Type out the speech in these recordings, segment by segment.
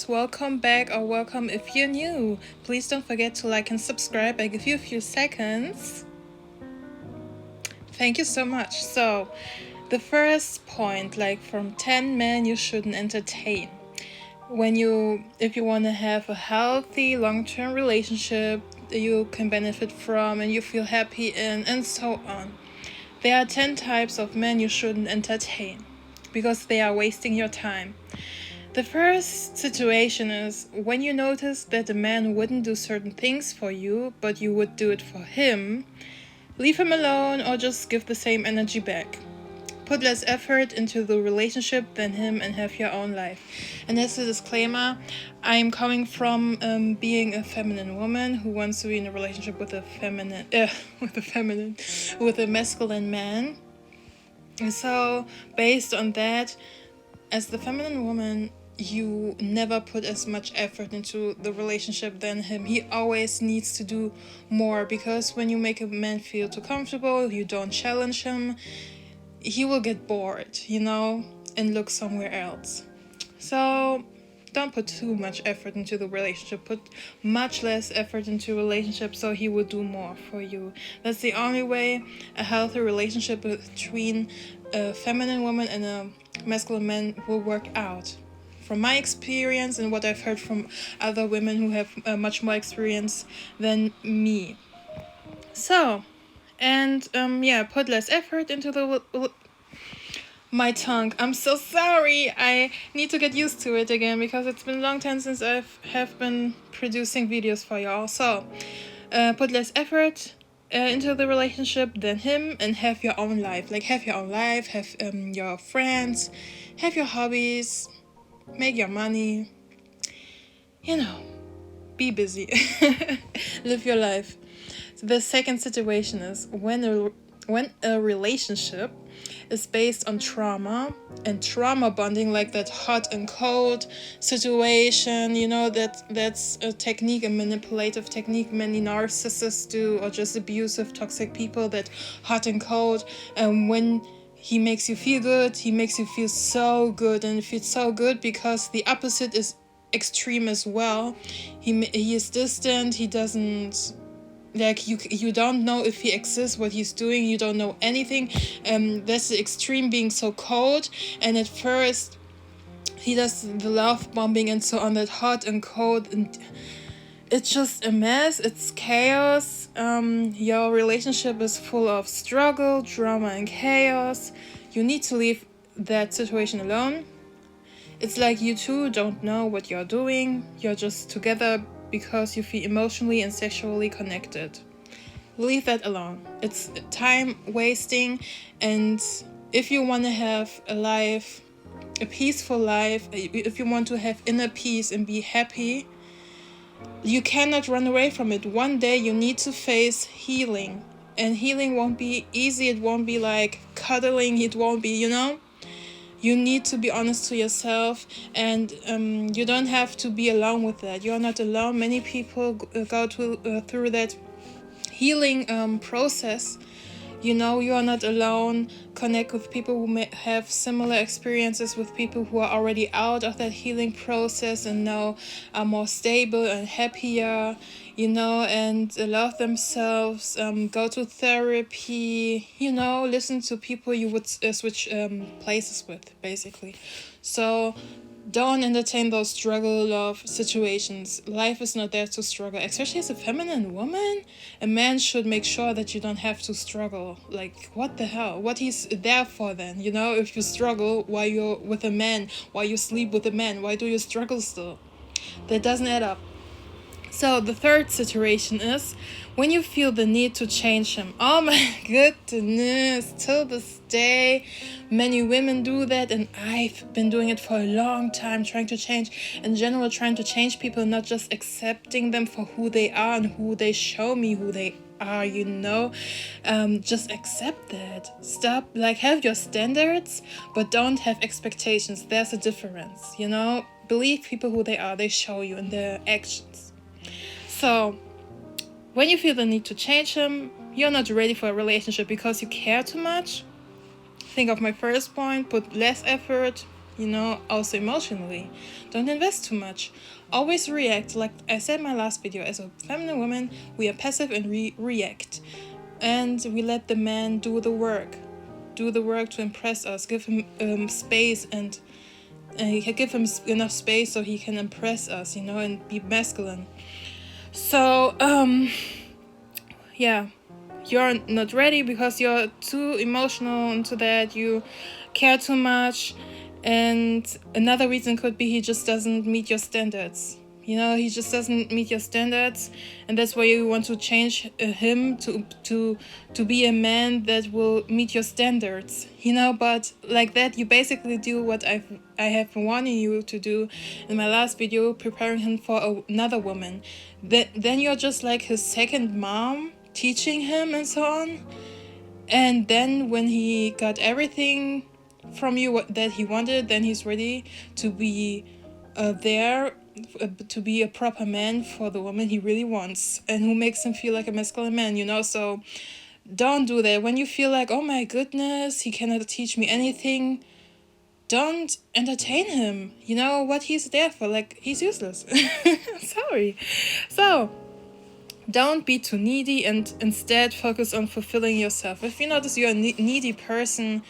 viewers, welcome back or welcome if you're new. Please don't forget to like and subscribe. I give you a few seconds. Thank you so much. So, the first point, like from 10 men you shouldn't entertain. If you want to have a healthy long-term relationship you can benefit from and you feel happy in and so on. There are 10 types of men you shouldn't entertain because they are wasting your time. The first situation is when you notice that a man wouldn't do certain things for you, but you would do it for him. Leave him alone or just give the same energy back. Put less effort into the relationship than him and have your own life. And as a disclaimer, I'm coming from being a feminine woman who wants to be in a relationship with a masculine man. And so, based on that, as the feminine woman, you never put as much effort into the relationship than him. He always needs to do more because when you make a man feel too comfortable, you don't challenge him, he will get bored, and look somewhere else. So don't put too much effort into the relationship. Put much less effort into a relationship so he will do more for you. That's the only way a healthy relationship between a feminine woman and a masculine man will work out. From my experience and what I've heard from other women who have much more experience than me. So, and put less effort into my tongue. I'm so sorry. I need to get used to it again because it's been a long time since I have been producing videos for y'all. So, put less effort into the relationship than him and have your own life. Like, have your own life, have your friends, have your hobbies, make your money, be busy, live your life. The second situation is when a relationship is based on trauma and trauma bonding, like that hot and cold situation, that's a technique, a manipulative technique many narcissists do, or just abusive, toxic people, that hot and cold. And when he makes you feel good, he makes you feel so good, and it feels so good because the opposite is extreme as well. He is distant, he doesn't, like, you don't know if he exists, what he's doing, you don't know anything. That's the extreme, being so cold, and at first he does the love bombing and so on, that hot and cold, and it's just a mess, it's chaos. Your relationship is full of struggle, drama, and chaos. You need to leave that situation alone. It's like you two don't know what you're doing. You're just together because you feel emotionally and sexually connected. Leave that alone. It's time wasting, and if you want to have a peaceful life, if you want to have inner peace and be happy, you cannot run away from it. One day you need to face healing, and healing won't be easy. It won't be like cuddling. It won't be, You need to be honest to yourself, and you don't have to be alone with that. You're not alone. Many people go through that healing process. You are not alone. Connect with people who may have similar experiences, with people who are already out of that healing process and now are more stable and happier, and love themselves. Go to therapy, listen to people you would switch places with, basically. So don't entertain those struggle love situations. Life is not there to struggle, especially as a feminine woman. A man should make sure that you don't have to struggle. Like, what the hell? What he's there for then? If you struggle while you're with a man, while you sleep with a man, why do you struggle still? That doesn't add up. So the third situation is when you feel the need to change him. Oh my goodness, till this day, many women do that, and I've been doing it for a long time, trying to change people, not just accepting them for who they are and who they show me who they are, just accept that. Stop, have your standards, but don't have expectations. There's a difference, Believe people who they are, they show you in their actions. So, when you feel the need to change him, you're not ready for a relationship because you care too much. Think of my first point, put less effort also emotionally. Don't invest too much. Always react. Like I said in my last video, as a feminine woman, we are passive and react. And we let the man do the work. Do the work to impress us. Give him space and give him enough space so he can impress us, and be masculine. So, yeah, you're not ready because you're too emotional into that. You care too much. And another reason could be he just doesn't meet your standards. He just doesn't meet your standards, and that's why you want to change him to be a man that will meet your standards. But like that, you basically do what I have wanted you to do in my last video, preparing him for another woman. Then you're just like his second mom, teaching him and so on. And then when he got everything from you that he wanted, then he's ready to be there to be a proper man for the woman he really wants and who makes him feel like a masculine man. So don't do that. When you feel like, oh my goodness, he cannot teach me anything, don't entertain him. What he's there for, like, he's useless. Sorry. So don't be too needy and instead focus on fulfilling yourself. If you notice you're a needy person,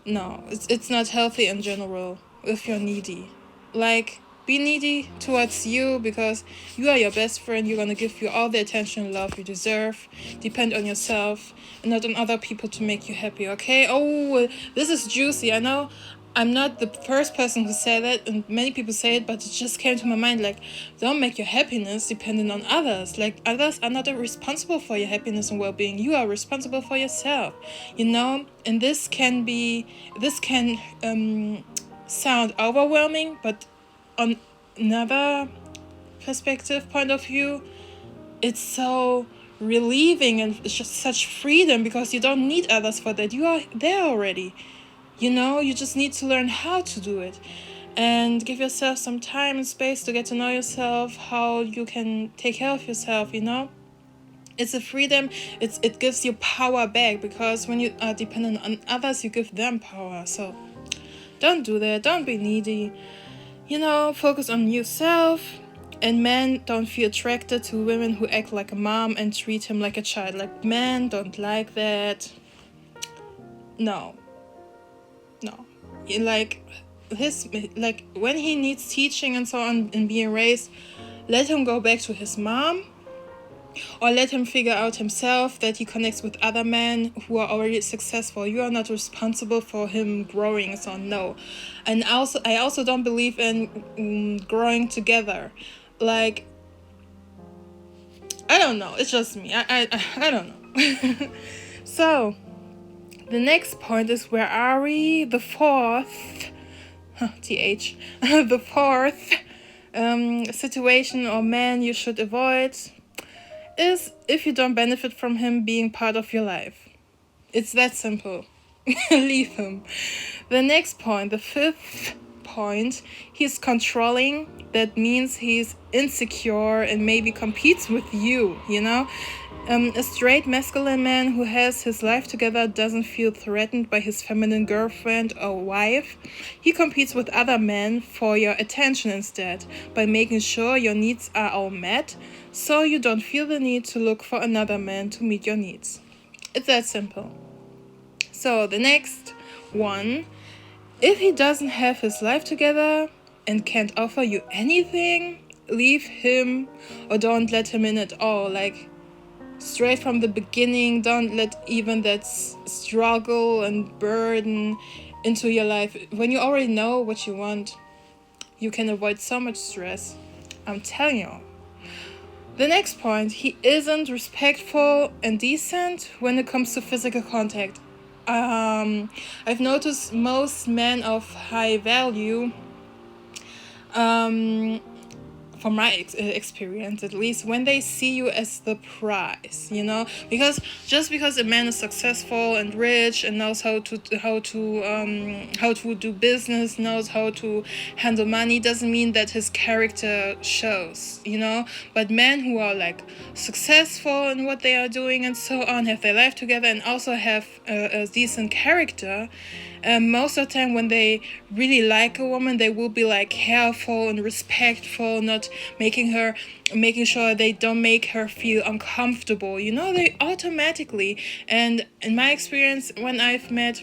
no, it's not healthy in general if you're needy. Like, be needy towards you because you are your best friend. You're gonna give you all the attention and love you deserve. Depend on yourself and not on other people to make you happy, okay? Oh, this is juicy. I know I'm not the first person who said that, and many people say it, but it just came to my mind. Like, don't make your happiness dependent on others. Like, others are not responsible for your happiness and well-being. You are responsible for yourself, and this can sound overwhelming, but on another point of view, it's so relieving and it's just such freedom because you don't need others for that. You are there already. You just need to learn how to do it and give yourself some time and space to get to know yourself, how you can take care of yourself. It's a freedom. It gives you power back, because when you are dependent on others, you give them power. So don't do that. Don't be needy. Focus on yourself. And men don't feel attracted to women who act like a mom and treat him like a child. Like, men don't like that. No. Like when he needs teaching and so on and being raised, let him go back to his mom, or let him figure out himself that he connects with other men who are already successful. You are not responsible for him growing, so no. And I also don't believe in growing together. Like, I don't know. It's just me. I don't know. So, the next point is, where are we? The fourth, the fourth situation or man you should avoid is if you don't benefit from him being part of your life. It's that simple. Leave him. The next point, the fifth point, he's controlling. That means he's insecure and maybe competes with you, A straight masculine man who has his life together doesn't feel threatened by his feminine girlfriend or wife. He competes with other men for your attention instead, by making sure your needs are all met, so you don't feel the need to look for another man to meet your needs. It's that simple. So the next one, if he doesn't have his life together and can't offer you anything, leave him or don't let him in at all. Like, straight from the beginning, don't let even that struggle and burden into your life. When you already know what you want, you can avoid so much stress. I'm telling you. The next point, he isn't respectful and decent when it comes to physical contact. I've noticed most men of high value, from my experience at least, when they see you as the prize, because just because a man is successful and rich and knows how to do business, knows how to handle money, doesn't mean that his character shows, But men who are like successful in what they are doing and so on, have their life together and also have a decent character Most of the time when they really like a woman, they will be like careful and respectful, not making sure they don't make her feel uncomfortable, they automatically. And in my experience, when I've met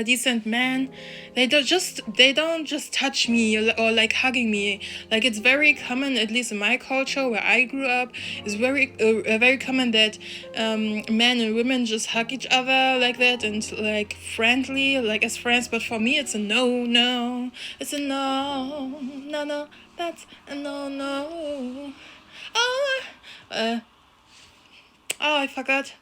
decent men, they don't just touch me or like hugging me. Like, it's very common, at least in my culture where I grew up, it's very common that men and women just hug each other like that, and like friendly, like as friends. But for me, it's a no. It's a no. That's a no. Oh, I forgot.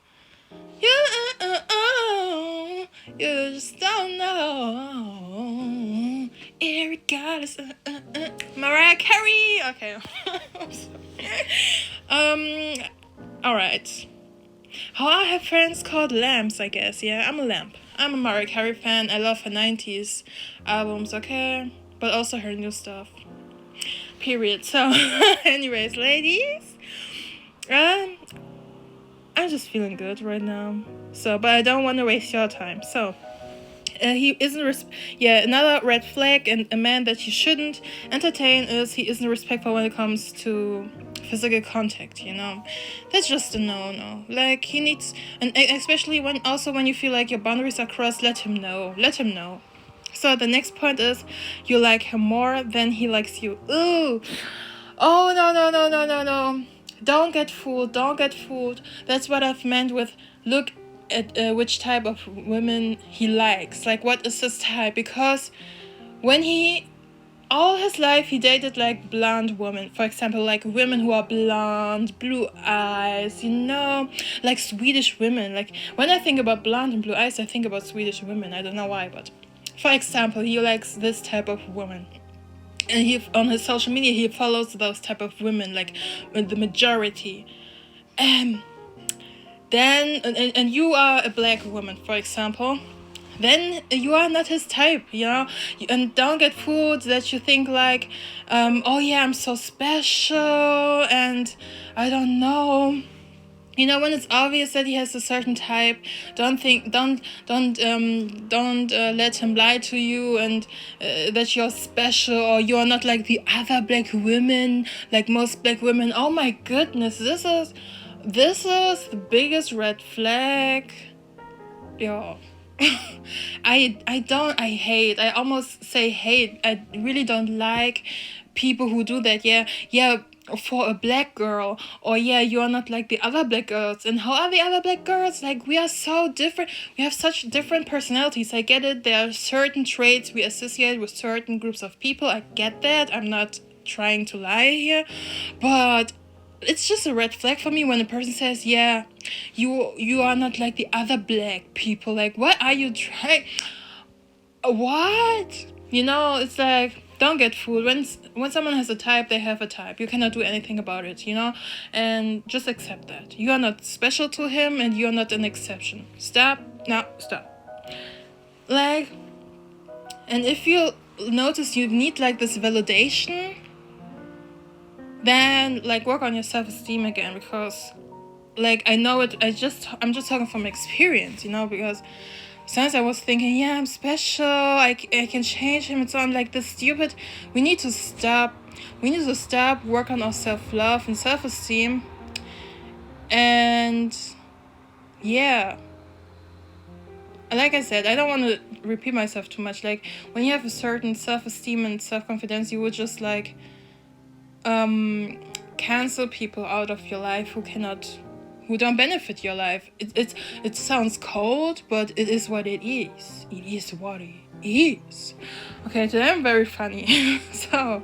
You just don't know. Irregardless. Mariah Carey. Okay. All right. How I have friends called lamps, I guess. Yeah, I'm a lamp. I'm a Mariah Carey fan. I love her 90s albums, okay? But also her new stuff. Period. So, anyways, ladies. I'm just feeling good right now. So, but I don't want to waste your time. So, he isn't another red flag, and a man that you shouldn't entertain is he isn't respectful when it comes to physical contact. That's just a no. Like, he needs, and especially when you feel like your boundaries are crossed, let him know. So the next point is you like him more than he likes you. Ooh. Oh, no. Don't get fooled. That's what I've meant with look at which type of women he likes. Like, what is his type? Because when all his life he dated like blonde women, for example, like women who are blonde, blue eyes, like Swedish women. Like, when I think about blonde and blue eyes, I think about Swedish women. I don't know why, but for example, he likes this type of woman. And he, on his social media, he follows those type of women, like the majority. Then and you are a black woman, for example, then you are not his type, and don't get fooled that you think like, oh yeah, I'm so special, and I don't know. When it's obvious that he has a certain type, don't let him lie to you, and that you're special, or you're not like the other black women, like most black women. Oh my goodness, this is the biggest red flag. Yeah. I almost say hate. I really don't like people who do that. Yeah, for a black girl, or yeah, you are not like the other black girls. And how are the other black girls? Like, we are so different. We have such different personalities. I get it. There are certain traits we associate with certain groups of people. I get that. I'm not trying to lie here, but it's just a red flag for me when a person says, yeah, you are not like the other black people. Like, what are you trying? What? It's like, don't get fooled. When someone has a type, they have a type. You cannot do anything about it, and just accept that. You are not special to him, and you are not an exception. Stop. Like, and if you notice you need like this validation, then like work on your self-esteem again, because like I know it. I'm just talking from experience, because sometimes I was thinking, yeah, I'm special, I can change him, and so I'm like, this stupid. We need to stop, work on our self-love and self-esteem. And yeah, like I said, I don't want to repeat myself too much. Like, when you have a certain self-esteem and self-confidence, you would just like cancel people out of your life who don't benefit your life. It sounds cold, but it is what it is. It is what it is. Okay, today I'm very funny. So,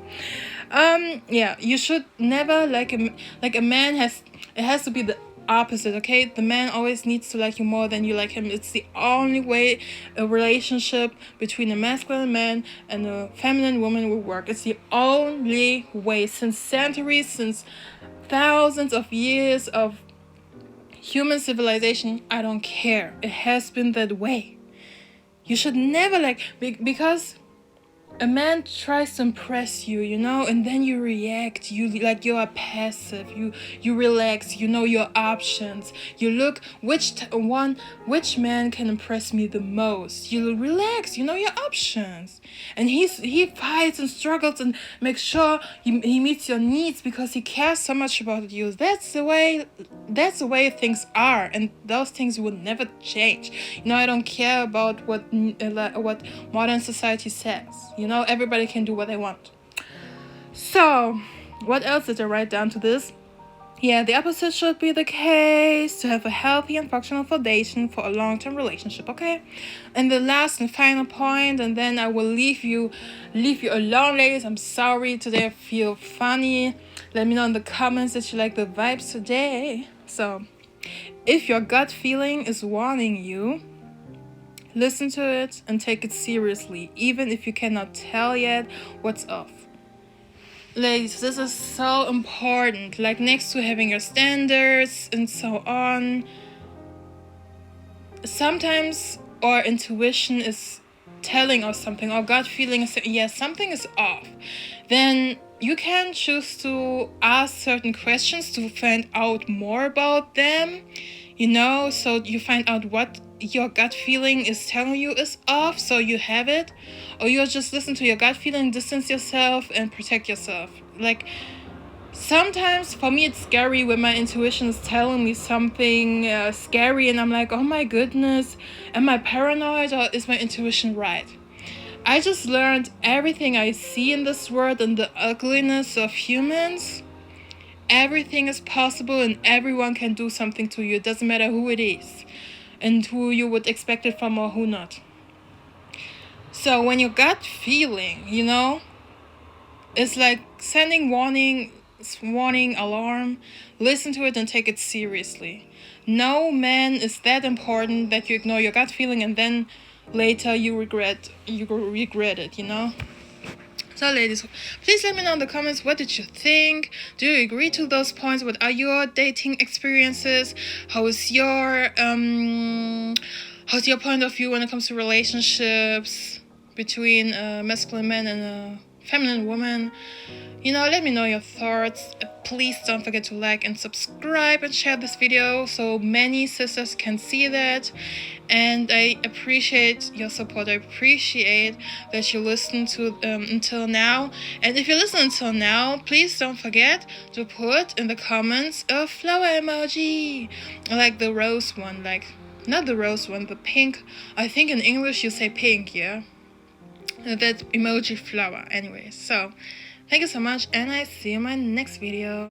yeah, you should never like a man it has to be the opposite, okay? The man always needs to like you more than you like him. It's the only way a relationship between a masculine man and a feminine woman will work. It's the only way. Since centuries, since thousands of years of human civilization, I don't care. It has been that way. You should never like, because a man tries to impress you, you know, and then you react. You are passive. You relax. You know your options. You look which man can impress me the most. You relax. You know your options, and he fights and struggles and makes sure he meets your needs because he cares so much about you. That's the way things are, and those things will never change. You know, I don't care about what modern society says. You know, everybody can do what they want. So, what else did I write down to this? Yeah, the opposite should be the case to have a healthy and functional foundation for a long-term relationship, okay? And the last and final point, and then I will leave you alone, ladies. I'm sorry today I feel funny. Let me know in the comments that you like the vibes today. So, if your gut feeling is warning you, listen to it and take it seriously, even if you cannot tell yet what's off. Ladies, this is so important. Like, next to having your standards and so on, sometimes our intuition is telling us something, our gut feeling is saying, yes, something is off. Then you can choose to ask certain questions to find out more about them, you know, so you find out what your gut feeling is telling you is off, so you have it. Or you just listen to your gut feeling, distance yourself, and protect yourself. Like, sometimes for me it's scary when my intuition is telling me something scary, and I'm like, oh my goodness, am I paranoid or is my intuition right? I just learned everything I see in this world and the ugliness of humans. Everything is possible and everyone can do something to you. It doesn't matter who it is and who you would expect it from or who not. So when your gut feeling, you know, it's like sending warning alarm, listen to it and take it seriously. No man is that important that you ignore your gut feeling and then later you regret it, you know. So ladies, please let me know in the comments, what did you think? Do you agree to those points? What are your dating experiences? How's your point of view when it comes to relationships between a masculine man and a feminine woman? You know, let me know your thoughts. Please don't forget to like and subscribe and share this video so many sisters can see that. And I appreciate your support. I appreciate that you listened to until now. And if you listen until now, please don't forget to put in the comments a flower emoji, like the rose one, like not the rose one, the pink. I think in English you say pink, yeah. That emoji flower. Anyway, so thank you so much, and I see you in my next video.